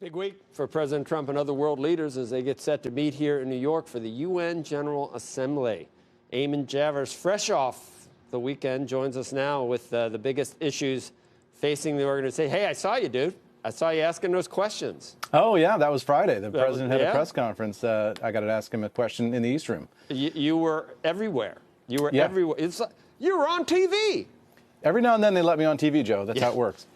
Big week for President Trump and other world leaders as they get set to meet here in New York for the UN General Assembly. Eamon Javers, fresh off the weekend, joins us now with the biggest issues facing the organization. Hey, I saw you, dude. I saw you asking those questions. Oh, yeah, that was Friday. The president had a press conference. I got to ask him a question in the East Room. You were everywhere. You were everywhere. You were on TV. Every now and then they let me on TV, Joe. That's how it works.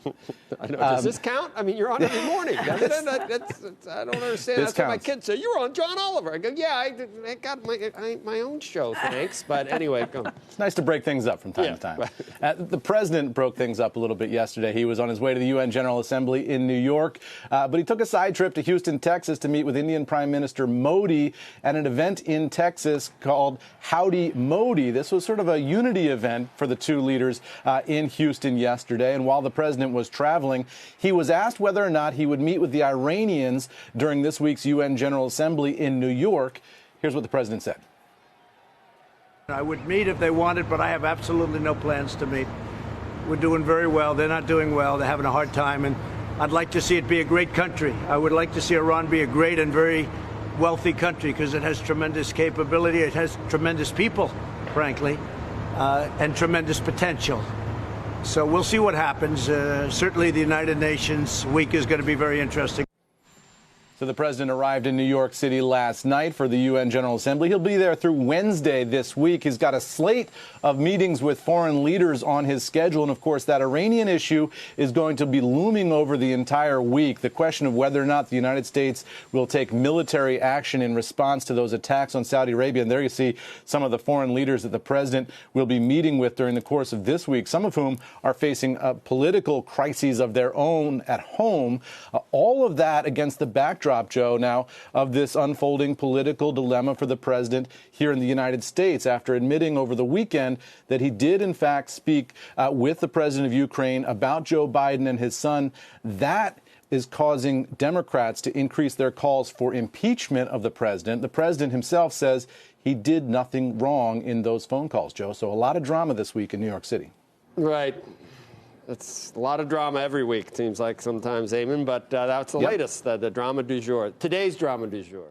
I know. Does this count? I mean, you're on every morning. I don't understand. That's what my kids say. You were on John Oliver. I go, yeah, I got my own show, thanks. But anyway, go. It's nice to break things up from time to time. The president broke things up a little bit yesterday. He was on his way to the UN General Assembly in New York, but he took a side trip to Houston, Texas to meet with Indian Prime Minister Modi at an event in Texas called Howdy Modi. This was sort of a unity event for the two leaders in Houston yesterday. And while the president was traveling, he was asked whether or not he would meet with the Iranians during this week's UN General Assembly in New York. Here's what the president said. I would meet if they wanted, but I have absolutely no plans to meet. We're doing very well. They're not doing well. They're having a hard time. And I'd like to see it be a great country. I would like to see Iran be a great and very wealthy country because it has tremendous capability. It has tremendous people, frankly, and tremendous potential. So we'll see what happens. Certainly the United Nations week is going to be very interesting. So the president arrived in New York City last night for the UN General Assembly. He'll be there through Wednesday this week. He's got a slate of meetings with foreign leaders on his schedule. And, of course, that Iranian issue is going to be looming over the entire week. The question of whether or not the United States will take military action in response to those attacks on Saudi Arabia. And there you see some of the foreign leaders that the president will be meeting with during the course of this week, some of whom are facing political crises of their own at home. All of that against the backdrop, Joe, now of this unfolding political dilemma for the president here in the United States after admitting over the weekend that he did, in fact, speak with the president of Ukraine about Joe Biden and his son. That is causing Democrats to increase their calls for impeachment of the president. The president himself says he did nothing wrong in those phone calls, Joe. So a lot of drama this week in New York City. Right. It's a lot of drama every week, seems like sometimes, Eamon, but that's the latest, the drama du jour. Today's drama du jour.